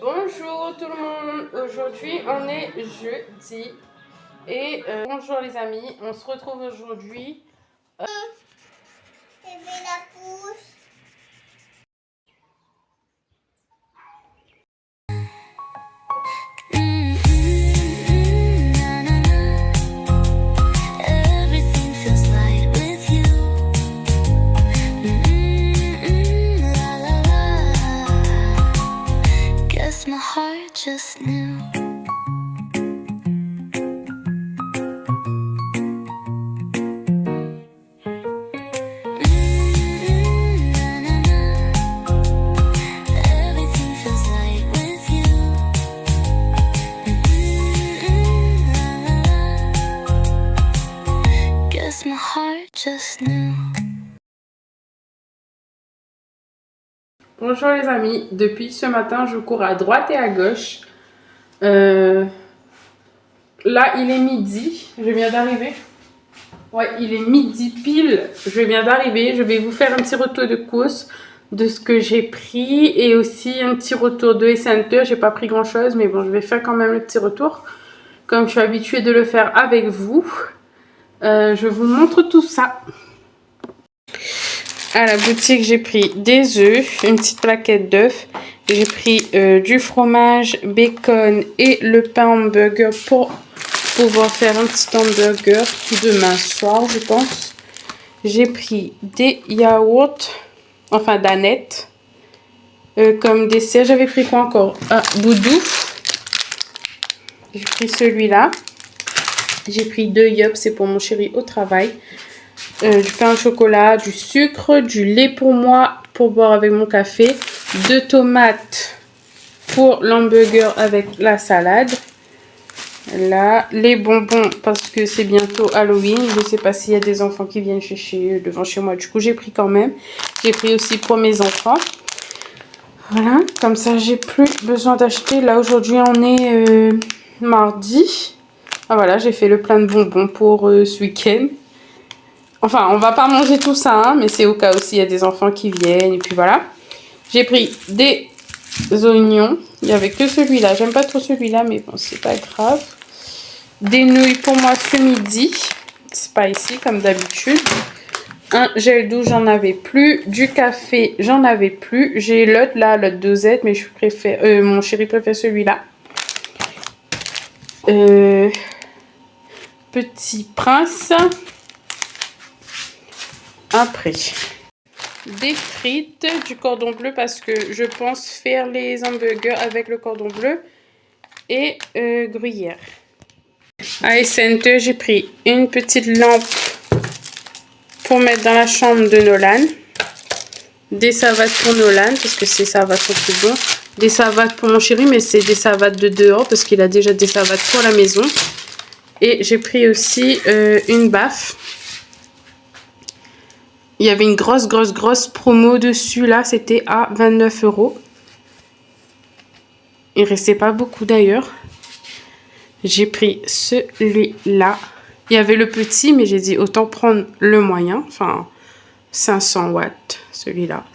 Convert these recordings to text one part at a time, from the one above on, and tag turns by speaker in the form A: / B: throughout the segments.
A: Bonjour tout le monde, aujourd'hui on est jeudi et bonjour les amis, on se retrouve aujourd'hui.
B: Je vais la pousse.
C: Everything feels light with you. La la la. Guess my heart just knew. Everything feels light with you. Guess my heart just knew.
A: Bonjour les amis, depuis ce matin je cours à droite et à gauche. Là il est midi, je viens d'arriver. Ouais, il est midi pile, je viens d'arriver. Je vais vous faire un petit retour de course de ce que j'ai pris et aussi un petit retour de Center. J'ai pas pris grand chose, mais bon, je vais faire quand même le petit retour comme je suis habituée de le faire avec vous. Je vous montre tout ça. À la boutique, j'ai pris des œufs, une petite plaquette d'œufs. J'ai pris du fromage, bacon et le pain hamburger pour pouvoir faire un petit hamburger demain soir, je pense. J'ai pris des yaourts, enfin danettes, comme dessert. J'avais pris quoi encore? Ah, boudou. J'ai pris celui-là. J'ai pris 2 Yup, c'est pour mon chéri au travail. Du pain au chocolat, du sucre, du lait pour moi pour boire avec mon café, 2 tomates pour l'hamburger avec la salade. Là, les bonbons parce que c'est bientôt Halloween. Je ne sais pas s'il y a des enfants qui viennent chercher devant chez moi. Du coup, j'ai pris quand même. J'ai pris aussi pour mes enfants. Voilà, comme ça, j'ai plus besoin d'acheter. Là, aujourd'hui, on est mardi. Ah voilà, j'ai fait le plein de bonbons pour ce week-end. Enfin, on va pas manger tout ça, hein, mais c'est au cas où s'il y a des enfants qui viennent. Et puis voilà. J'ai pris des oignons. Il n'y avait que celui-là. J'aime pas trop celui-là, mais bon, c'est pas grave. Des nouilles pour moi ce midi. Spicy, comme d'habitude. Un gel douche, j'en avais plus. Du café, j'en avais plus. J'ai l'autre là, l'autre dosette, mais je préfère, mon chéri préfère celui-là. Petit Prince. Après, des frites, du cordon bleu parce que je pense faire les hamburgers avec le cordon bleu et gruyère. À Center, j'ai pris une petite lampe pour mettre dans la chambre de Nolan. Des savates pour Nolan parce que ces savates sont plus bons. Des savates pour mon chéri, mais c'est des savates de dehors parce qu'il a déjà des savates pour la maison. Et j'ai pris aussi une baffe. Il y avait une grosse promo dessus là, c'était à 29 €. Il restait pas beaucoup d'ailleurs. J'ai pris celui-là. Il y avait le petit, mais j'ai dit autant prendre le moyen. Enfin, 500 watts, celui-là.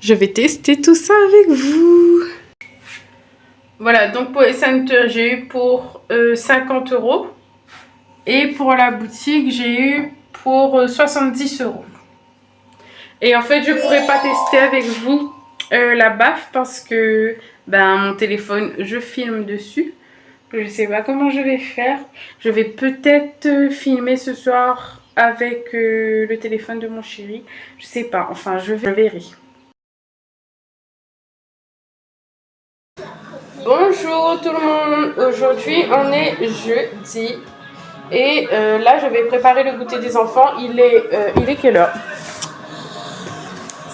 A: Je vais tester tout ça avec vous. Voilà, donc pour les Center, j'ai eu pour 50 €. Et pour la boutique, j'ai eu pour 70 €. Et en fait, je pourrais pas tester avec vous la baffe parce que mon téléphone, je filme dessus. Je sais pas comment je vais faire. Je vais peut-être filmer ce soir avec le téléphone de mon chéri. Je sais pas. Enfin, je verrai. Bonjour tout le monde. Aujourd'hui, on est jeudi. Et là, je vais préparer le goûter des enfants. Il est quelle heure?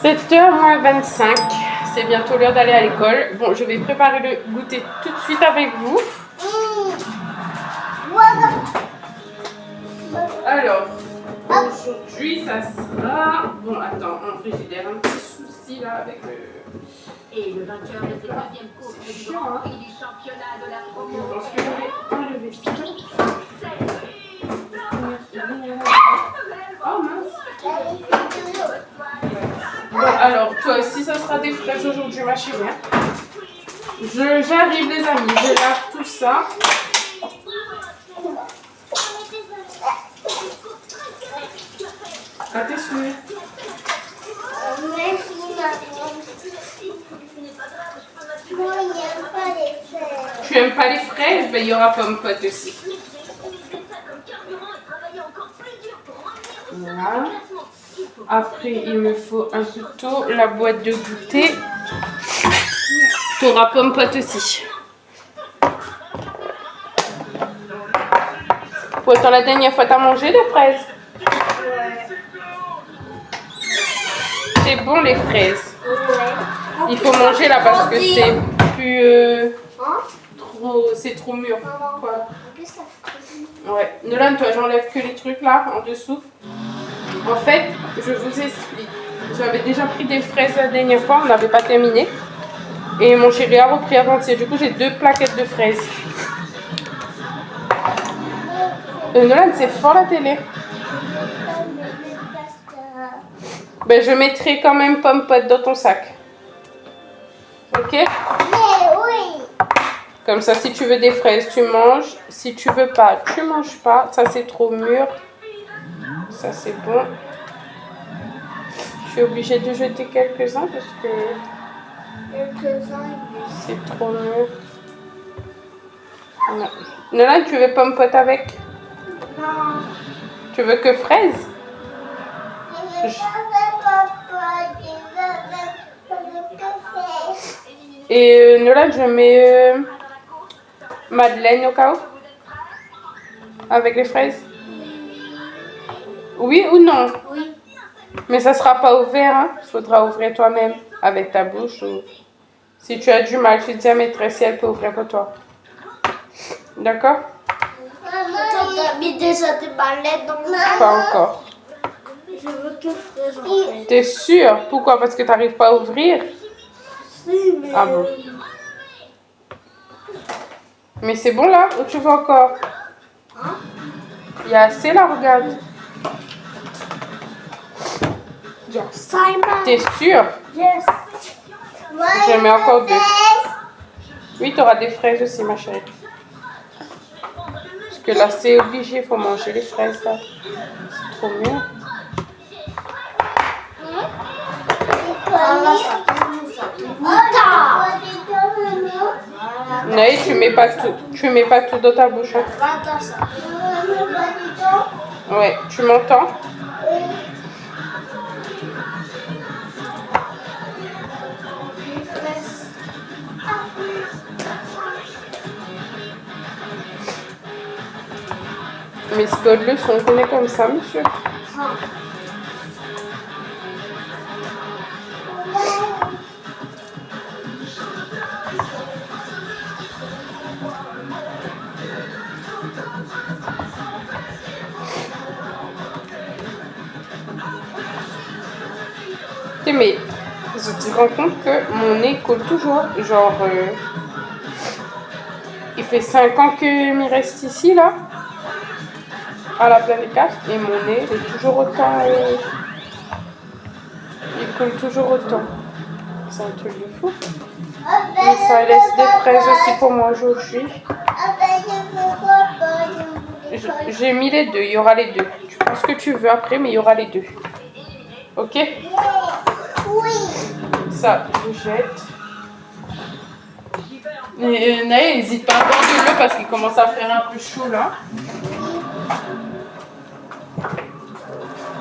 A: 7h25. C'est bientôt l'heure d'aller à l'école. Bon, je vais préparer le goûter tout de suite avec vous. Alors, aujourd'hui, ça sera... Bon, attends, en frigidaire, un petit souci là avec le...
D: Et le vainqueur de cette deuxième course du Grand Prix du championnat de la promo.
A: Je pense que je vais enlever tout. Oh mince. Bon, Alors, toi aussi, ça sera des fraises aujourd'hui, ma chérie. Hein. J'arrive, les amis. Je lave tout ça. Ah, t'es sûr?
B: Merci, maman. Moi, il n'y a pas les fraises.
A: Tu aimes pas les fraises? Ben, il y aura pomme pote aussi. Voilà. Après, il me faut un couteau, la boîte de goûter. Tu auras pomme pote aussi. Pourtant, la dernière fois, t'as mangé des fraises? C'est bon, les fraises. Il faut manger là parce que c'est plus... c'est trop mûr. Quoi. Ouais. Nolan, toi, j'enlève que les trucs là, en dessous. En fait, je vous explique. J'avais déjà pris des fraises la dernière fois, on n'avait pas terminé. Et mon chéri a repris avant-hier. Du coup, j'ai 2 plaquettes de fraises. Nolan, c'est fort la télé. Ben, je mettrai quand même pomme pote dans ton sac. Ok?
B: Mais oui.
A: Comme ça, si tu veux des fraises, tu manges. Si tu veux pas, tu manges pas. Ça, c'est trop mûr. Ça, c'est bon. Je suis obligée de jeter quelques-uns parce que c'est trop mûr. Voilà. Nolan, tu veux pomme pote avec?
B: Non.
A: Tu veux que fraises? Et Nolan, je mets Madeleine au cas où? Avec les fraises? Oui ou non?
B: Oui.
A: Mais ça sera pas ouvert, hein? Faudra ouvrir toi-même avec ta bouche. Ou... Si tu as du mal, tu dis à maîtresse si elle peut ouvrir pour toi. D'accord?
B: Maman, t'as mis déjà des ballettes dans le sac?
A: Pas encore.
B: Je veux que fraises en fait.
A: T'es sûre? Pourquoi? Parce que t'arrives pas à ouvrir?
B: Si, mais...
A: Ah bon? Mais c'est bon là? Ou tu veux encore?
B: Hein?
A: Il y a assez là, regarde.
B: Yes, Simon.
A: T'es sûre?
B: Yes.
A: Je mets encore 2. Oui, tu auras des fraises aussi, ma chérie. Parce que là, c'est obligé, il faut manger les fraises là. C'est trop mûr. Naï, tu mets pas tout. Tu mets pas tout dans ta bouche. Hein. Ouais, tu m'entends? Mais c'est pas de leçon, on connaît comme ça, monsieur. Mais je te rends compte que mon nez coule toujours. Genre, il fait 5 ans qu'il me reste ici, là, à la planète 4, et mon nez est toujours autant. Il coule toujours autant. C'est un truc de fou. Mais ça laisse des fraises aussi pour moi aujourd'hui. J'ai mis les 2, il y aura les 2. Tu prends ce que tu veux après, mais il y aura les 2. Ok?
B: Oui.
A: Ça, je jette. Et Naël, n'hésite pas à boire de l'eau parce qu'il commence à faire un peu chaud là.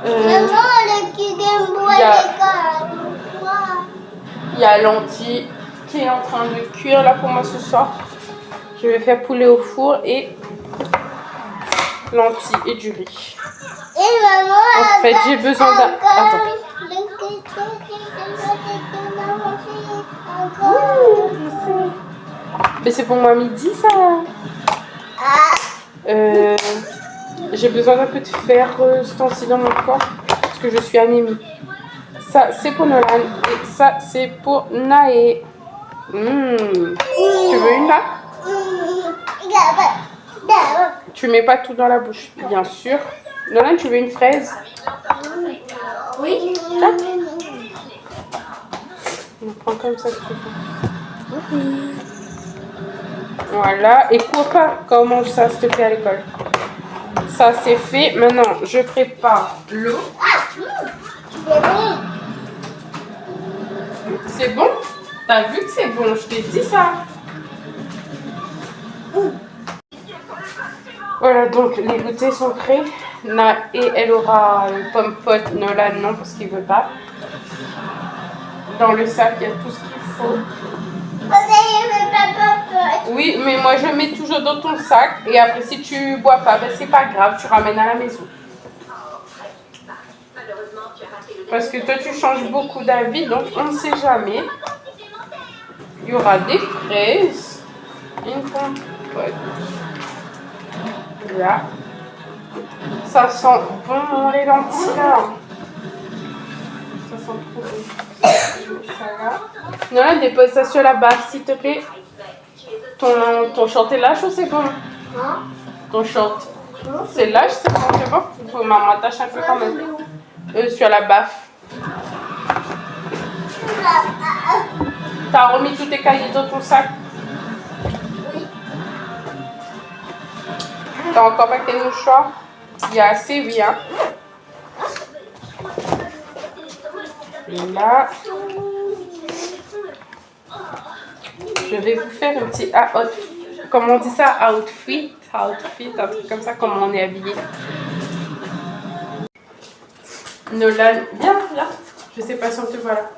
B: Maman, le petit Game Boy,
A: Il y a l'anti qui est en train de cuire là pour moi ce soir. Je vais faire poulet au four et lentilles et du riz.
B: Et maman,
A: En fait, j'ai besoin d'un... Attends. Mais c'est pour moi midi ça. J'ai besoin d'un peu de fer stencil dans mon corps parce que je suis anémie. Ça c'est pour Nolan et ça c'est pour Naé. Tu veux une là? Tu mets pas tout dans la bouche, bien sûr. Nolan, tu veux une fraise?
B: Oui.
A: On prend comme ça, tu veux. Oui. Voilà. Et cours pas quand on mange ça, s'il te plaît, à l'école. Ça, c'est fait. Maintenant, je prépare l'eau.
B: C'est bon.
A: C'est bon? T'as vu que c'est bon? Je t'ai dit ça. Voilà, donc les goûters sont prêts. Et elle aura pomme pote, Nolan non, parce qu'il veut pas. Dans le sac, il y a tout ce qu'il faut. Oui, mais moi je mets toujours dans ton sac. Et après, si tu bois pas, ben, c'est pas grave, tu ramènes à la maison. Parce que toi, tu changes beaucoup d'avis, donc on ne sait jamais. Il y aura des fraises, une compote. Là. Ça sent bon les lentilles là. Ça sent trop bon. Je mets ça là. Nolan, dépose ça sur la base, s'il te plaît. Ton short est lâche ou c'est bon?
B: Hein?
A: Ton short. C'est lâche, c'est bon, c'est bon. Il faut maman attache un peu quand même. Sur la baffe. T'as remis tous tes cahiers dans ton sac?
B: Oui.
A: T'as encore pas tes mouchoirs? Il y a assez, oui, hein. Et là, je vais vous faire un petit comment on dit ça? Outfit, un truc comme ça, comment on est habillé. Nolan, viens. Je sais pas si on te voit là.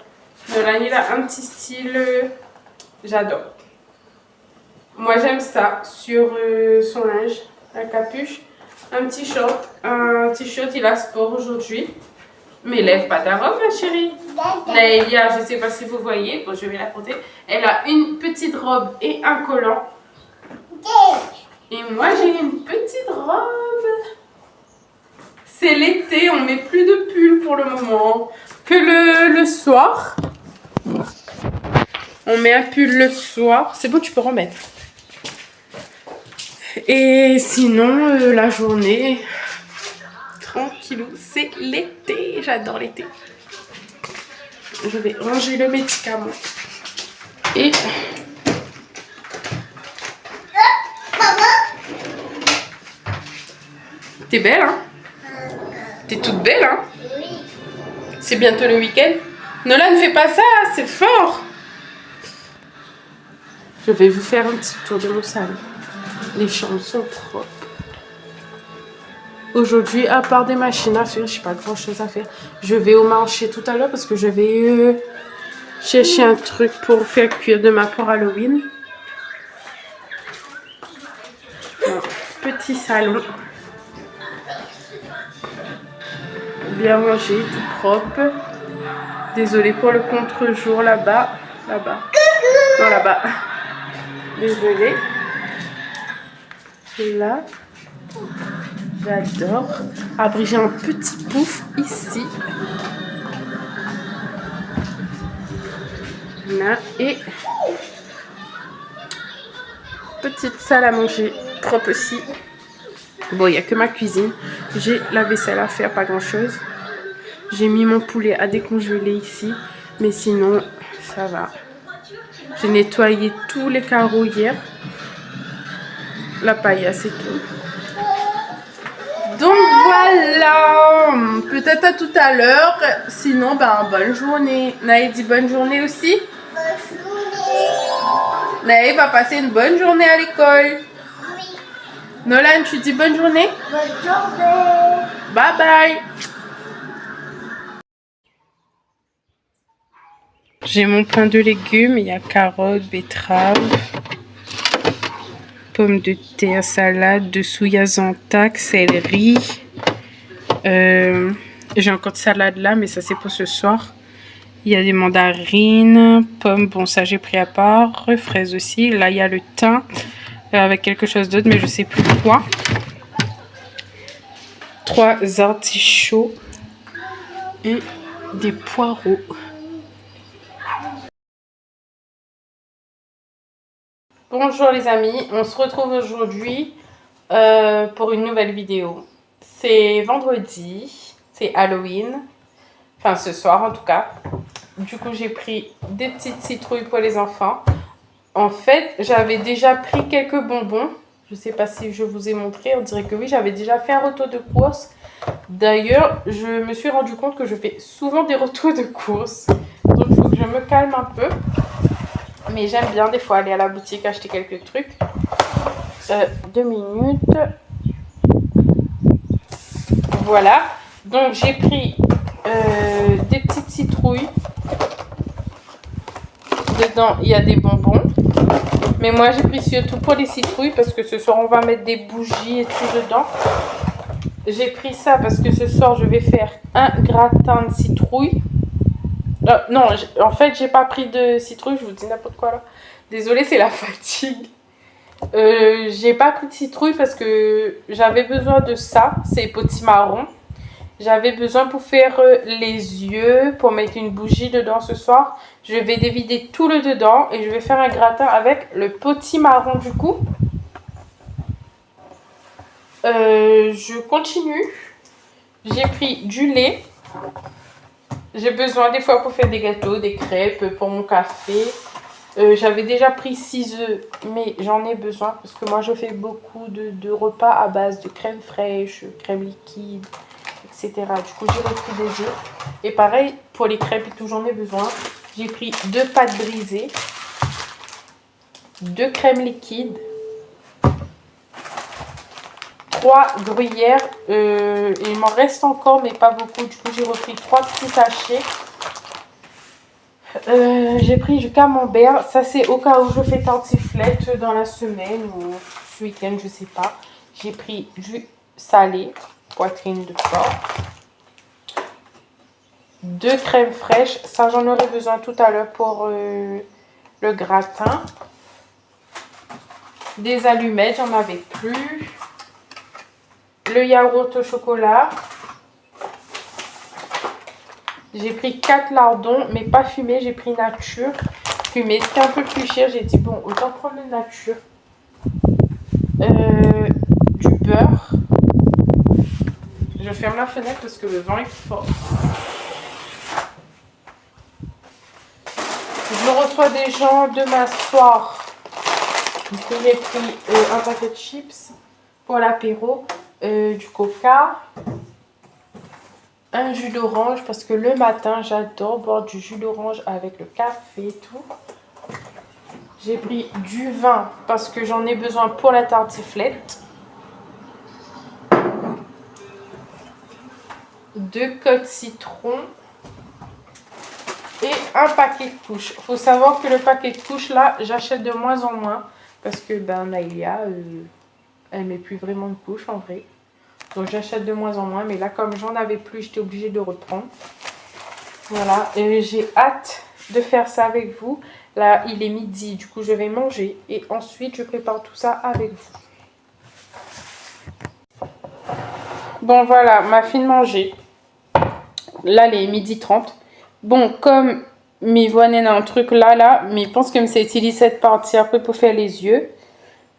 A: Nolan, il a un petit style, j'adore. Moi, j'aime ça sur son linge, la capuche. Un petit short, un t-shirt, il a sport aujourd'hui. Mais lève pas ta robe, ma chérie. Naëlia, je sais pas si vous voyez, bon, je vais la porter. Elle a une petite robe et un collant. Et moi, j'ai une petite robe. C'est l'été, on met plus de pull pour le moment. Que le soir. On met un pull le soir. C'est bon, tu peux remettre. Et sinon, la journée, tranquillou, c'est l'été. J'adore l'été. Je vais ranger le médicament. Et... T'es belle, hein? T'es toute belle, hein?
B: Oui.
A: C'est bientôt le week-end. Nolan, ne fais pas ça, c'est fort. Je vais vous faire un petit tour de mon salon. Les chambres sont propres. Aujourd'hui, à part des machines à faire, je n'ai pas grand chose à faire. Je vais au marché tout à l'heure parce que je vais chercher un truc pour faire cuire demain pour Halloween. Bon, petit salon. Bien rangé, tout propre. Désolée pour le contre-jour là-bas. Là-bas. Non, là-bas. Désolée. Là. J'adore. Après, j'ai un petit pouf ici. Là. Et petite salle à manger. Propre aussi. Bon, il n'y a que ma cuisine. J'ai la vaisselle à faire, pas grand-chose. J'ai mis mon poulet à décongeler ici. Mais sinon, ça va. J'ai nettoyé tous les carreaux hier. La paille, c'est tout. Donc voilà. Peut-être à tout à l'heure. Sinon, ben, bonne journée. Naï dit bonne journée aussi.
B: Bonne journée.
A: Naï va passer une bonne journée à l'école.
B: Oui.
A: Nolan, tu dis bonne journée?
B: Bonne journée.
A: Bye bye. J'ai mon pain de légumes. Il y a carottes, betteraves, pommes de terre, salade. Dessous, il y a zantac, céleri. J'ai encore de salade là, mais ça c'est pour ce soir. Il y a des mandarines, pommes. Bon, ça j'ai pris à part. Fraises aussi. Là, il y a le thym avec quelque chose d'autre, mais je sais plus quoi. 3 artichauts et des poireaux. Bonjour les amis, on se retrouve aujourd'hui pour une nouvelle vidéo. C'est vendredi, c'est Halloween, enfin ce soir en tout cas. du coup, j'ai pris des petites citrouilles pour les enfants. En fait, j'avais déjà pris quelques bonbons. Je ne sais pas si je vous ai montré, on dirait que oui, j'avais déjà fait un retour de course. D'ailleurs, je me suis rendu compte que je fais souvent des retours de course. Donc, il faut que je me calme un peu. Mais j'aime bien des fois aller à la boutique acheter quelques trucs. 2 minutes. Voilà. Donc, j'ai pris des petites citrouilles. Dedans, il y a des bonbons. Mais moi, j'ai pris surtout pour les citrouilles parce que ce soir, on va mettre des bougies et tout dedans. J'ai pris ça parce que ce soir, je vais faire un gratin de citrouille. Non, en fait, j'ai pas pris de citrouille. Je vous dis n'importe quoi là. Désolée, c'est la fatigue. J'ai pas pris de citrouille parce que j'avais besoin de ça. C'est potimarron. J'avais besoin pour faire les yeux, pour mettre une bougie dedans ce soir. Je vais dévider tout le dedans et je vais faire un gratin avec le potimarron du coup. Je continue. J'ai pris du lait. J'ai besoin des fois pour faire des gâteaux, des crêpes, pour mon café. J'avais déjà pris 6 œufs, mais j'en ai besoin parce que moi je fais beaucoup de repas à base de crème fraîche, crème liquide, etc. Du coup j'ai repris des œufs. Et pareil pour les crêpes et tout, j'en ai besoin. J'ai pris 2 pâtes brisées, 2 crèmes liquides, 3 gruyères. Il m'en reste encore, mais pas beaucoup. Du coup, j'ai repris 3 petits sachets. J'ai pris du camembert. Ça, c'est au cas où je fais tartiflette dans la semaine ou ce week-end, je sais pas. J'ai pris du salé, poitrine de porc. 2 crèmes fraîches. Ça, j'en aurai besoin tout à l'heure pour le gratin. Des allumettes, j'en avais plus. Le yaourt au chocolat. J'ai pris 4 lardons, mais pas fumés. J'ai pris nature. Fumé, c'était un peu plus cher. J'ai dit, bon, autant prendre le nature. Du beurre. Je ferme la fenêtre parce que le vent est fort. Je reçois des gens demain soir. Du coup, j'ai pris un paquet de chips pour l'apéro. Du coca, un jus d'orange parce que le matin j'adore boire du jus d'orange avec le café et tout. J'ai pris du vin parce que j'en ai besoin pour la tartiflette. 2 côtes citron et un paquet de couches. Il faut savoir que le paquet de couches là, j'achète de moins en moins parce que Naïlia elle met plus vraiment de couches en vrai. Donc j'achète de moins en moins. Mais là comme j'en avais plus, j'étais obligée de reprendre. Voilà. Et j'ai hâte de faire ça avec vous. Là il est midi. Du coup je vais manger. Et ensuite je prépare tout ça avec vous. Bon voilà. Ma fille de manger. Là il est 12h30. Bon comme mi voit un truc là. Mais je pense que c'est utilisé cette partie après pour faire les yeux.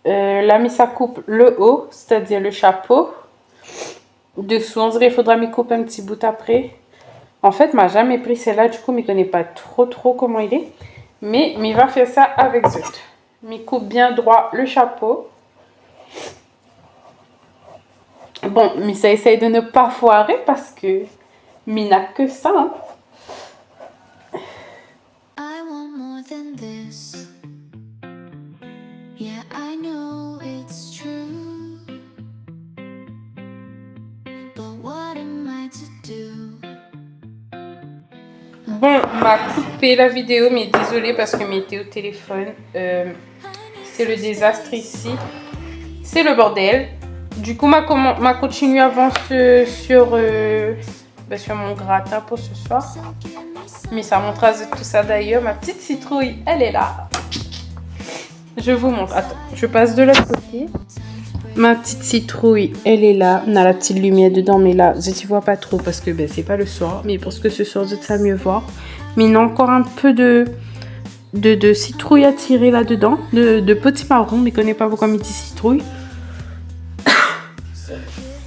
A: Là, ça coupe le haut, c'est-à-dire le chapeau. Dessous, on dirait qu'il faudra me couper un petit bout après. En fait, m'a jamais pris celle-là, du coup, je ne connais pas trop comment il est. Mais il va faire ça avec Zut. Il coupe bien droit le chapeau. Bon, mais ça essaye de ne pas foirer parce que il n'a que ça. Hein.
C: I want more than this. Yeah, I know it's true. But what am I to do?
A: Bon, m'a coupé la vidéo, mais désolée parce que j'étais au téléphone. C'est le désastre ici. C'est le bordel. Du coup, m'a continué à avancer sur mon gratin pour ce soir. Mais ça montre tout ça d'ailleurs. Ma petite citrouille, elle est là. Je vous montre. Attends, je passe de l'autre côté. Ma petite citrouille, elle est là. On a la petite lumière dedans, mais là, je ne vois pas trop parce que c'est pas le soir. Mais parce que ce soir, je sais mieux voir. Mais il y a encore un peu de citrouille à tirer là-dedans. De petits marrons, mais je ne connais pas pourquoi on dit citrouille.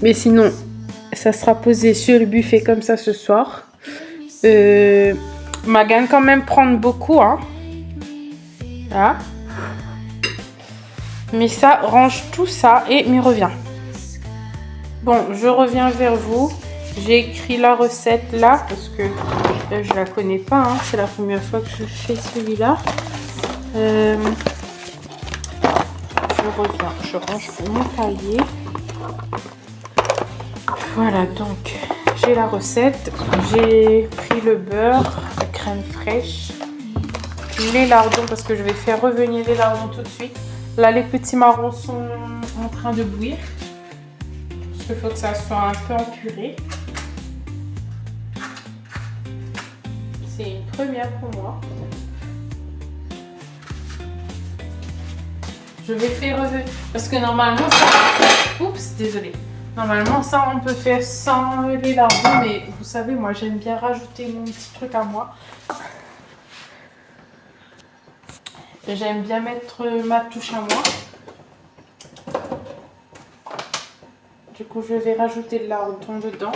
A: Mais sinon, ça sera posé sur le buffet comme ça ce soir. Magan quand même prendre beaucoup, hein. Là. Mais ça range tout ça et m'y revient. Bon, je reviens vers vous. J'ai écrit la recette là parce que je la connais pas. Hein. C'est la première fois que je fais celui-là. Je reviens, je range mon cahier. Voilà, donc j'ai la recette. J'ai pris le beurre, la crème fraîche, les lardons parce que je vais faire revenir les lardons tout de suite. Là, les petits marrons sont en train de bouillir. Parce qu'il faut que ça soit un peu en purée. C'est une première pour moi. Je vais faire revenir. Parce que normalement, ça. Oups, désolée. Normalement, ça, on peut faire sans les lardons. Mais vous savez, moi, j'aime bien rajouter mon petit truc à moi. J'aime bien mettre ma touche à moi. Du coup, je vais rajouter le lardon dedans.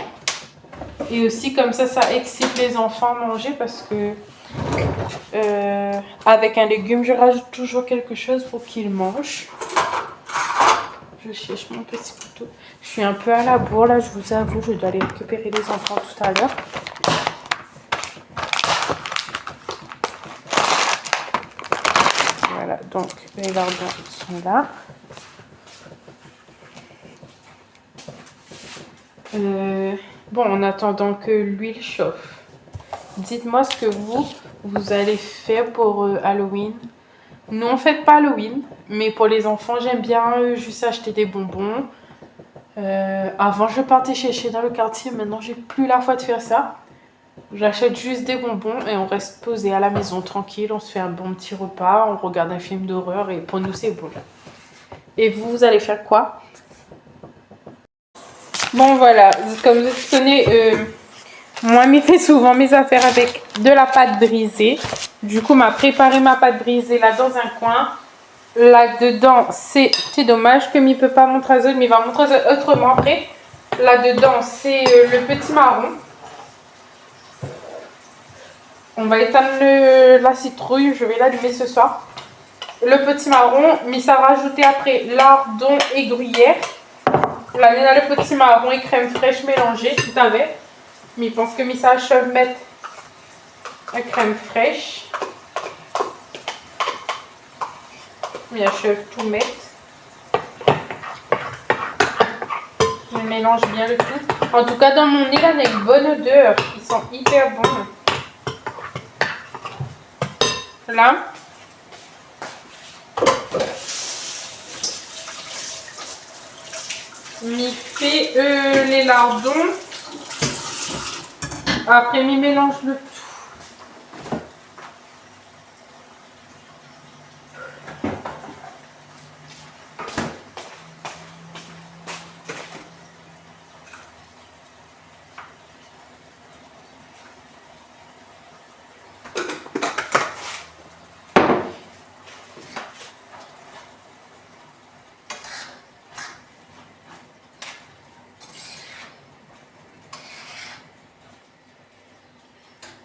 A: Et aussi, comme ça excite les enfants à manger parce que avec un légume, je rajoute toujours quelque chose pour qu'ils mangent. Je cherche mon petit couteau. Je suis un peu à la bourre là, je vous avoue. Je dois aller récupérer les enfants tout à l'heure. Voilà, donc les lardons sont là. Bon, en attendant que l'huile chauffe, dites-moi ce que vous allez faire pour Halloween. Nous, on fête pas Halloween, mais pour les enfants, j'aime bien juste acheter des bonbons. Avant, je partais chercher dans le quartier. Maintenant, j'ai plus la foi de faire ça. J'achète juste des bonbons et on reste posé à la maison tranquille. On se fait un bon petit repas, on regarde un film d'horreur et pour nous, c'est bon. Et vous allez faire quoi? Bon, voilà, comme vous connaissez, moi, je fais souvent mes affaires avec de la pâte brisée. Du coup, m'a préparé ma pâte brisée là dans un coin. Là-dedans, c'est dommage que ne peut pas montrer ça, mais il va montrer ça autrement après. Là-dedans, c'est le petit marron. On va éteindre la citrouille, je vais l'allumer ce soir. Le petit marron, mais ça rajouter après lardon et gruyère. Là, il y a le petit marron et crème fraîche mélangée, tout avec. Mais je pense que ça achève mettre la crème fraîche. Mais achève tout mettre. Je mélange bien le tout. En tout cas, dans mon nez, là, il y a une bonne odeur. Ils sont hyper bons. Là. m'y fais les lardons. Après, m'y mélange le tout.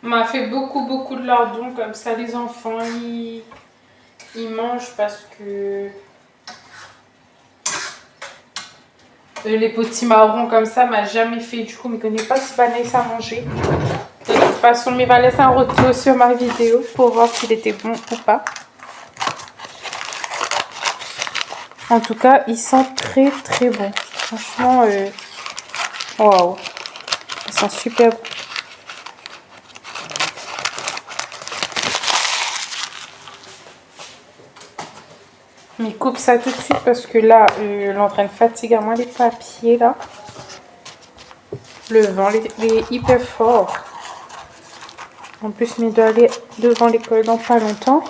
A: M'a fait beaucoup de lardons, comme ça les enfants ils mangent parce que les petits marrons comme ça m'a jamais fait, du coup je ne connais pas si Vanessa à manger. De toute façon il va laisser un retour sur ma vidéo pour voir s'il était bon ou pas. En tout cas ils sont très bons, franchement waouh, ils sont super bons. Mais coupe ça tout de suite parce que là, l'entraîne fatigue à moi les papiers là. Le vent il est hyper fort. En plus, il doit aller devant l'école dans pas longtemps.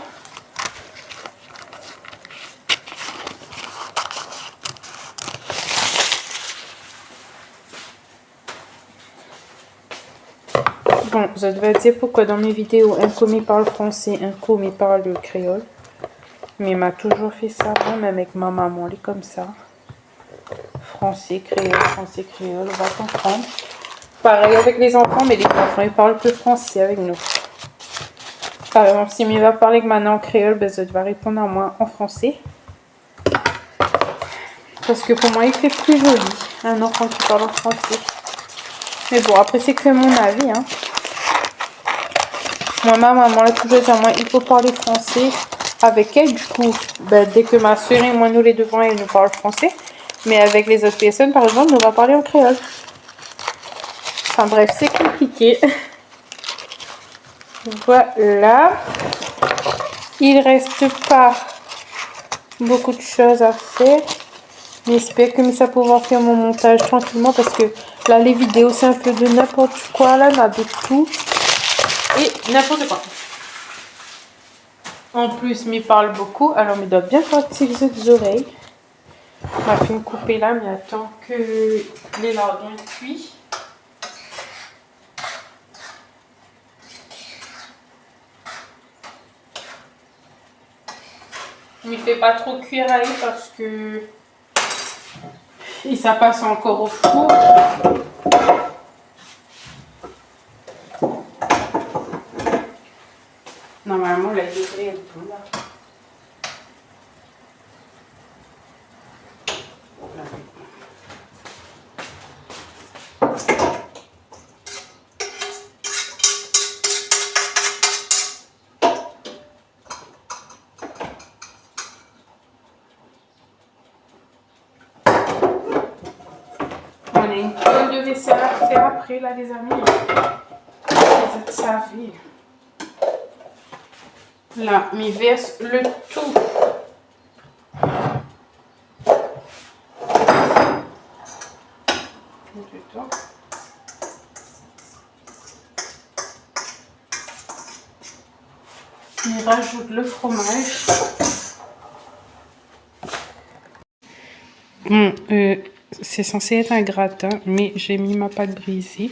A: Bon, je devais dire pourquoi dans mes vidéos, un coup il parle français, un coup il parle le créole. Mais il m'a toujours fait ça, même avec ma maman, elle est comme ça. Français, créole, on va comprendre. Pareil avec les enfants, mais les enfants, ils parlent que français avec nous. Par exemple, s'il va parler avec Manon en créole, ben, Zod va répondre à moi en français. Parce que pour moi, il fait plus joli, un enfant qui parle en français. Mais bon, après, c'est que mon avis, hein. Moi, ma maman l'a toujours dit à moi, il faut parler français avec elle. Du coup, ben, dès que ma soeur et moi, nous les devons, elle nous parle français. Mais avec les autres personnes, par exemple, on va parler en créole. Enfin bref, c'est compliqué. Voilà. Il reste pas beaucoup de choses à faire. J'espère que ça pouvoir faire mon montage tranquillement parce que là, les vidéos, c'est un peu de n'importe quoi. Là, on a de tout. Et n'importe quoi. En plus, il parle beaucoup. Alors, il doit bien faire activer les oreilles. On va faire une couper là, mais attends que les lardons cuits. Il ne fait pas trop cuire à lui parce que et ça passe encore au four. Normalement, la livrée est tout là. On a une colle de vaisselle à faire après, là, les amis. Vous savez. Là, m'y verse le tout. Il rajoute le fromage. Bon, c'est censé être un gratin, mais j'ai mis ma pâte brisée.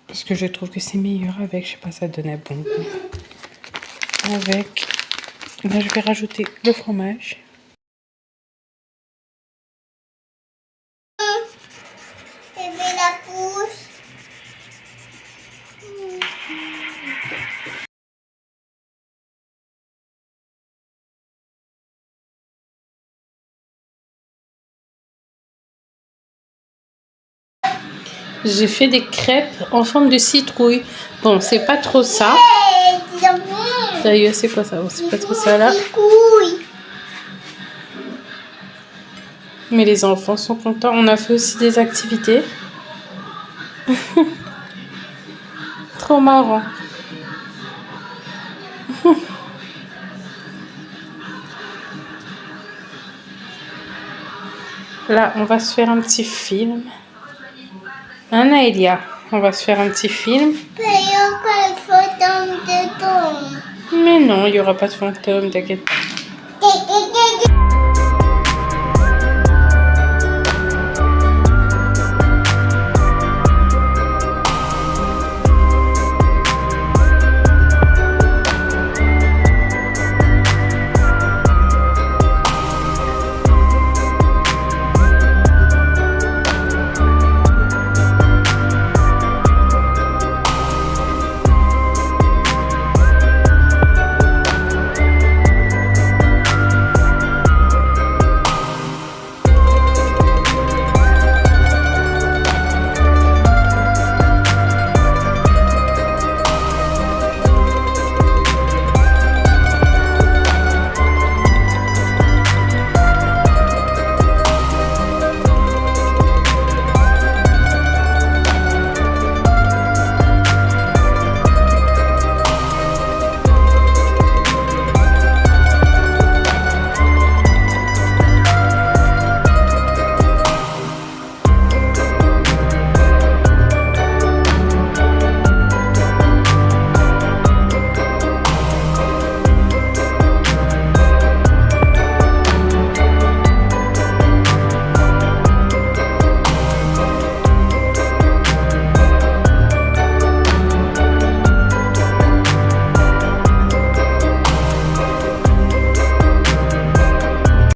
A: Parce que je trouve que c'est meilleur avec, je sais pas, ça donne un bon goût. Avec, là je vais rajouter le fromage.
B: La couche.
A: J'ai fait des crêpes en forme de citrouille. Bon, c'est pas trop ça. D'ailleurs, c'est pas ça. C'est pas trop ça là. Mais les enfants sont contents. On a fait aussi des activités. Trop marrant. Là, on va se faire un petit film. Hein, Naëlia? On va se faire un petit film. Mais non, il n'y aura pas de fantôme, t'inquiète pas.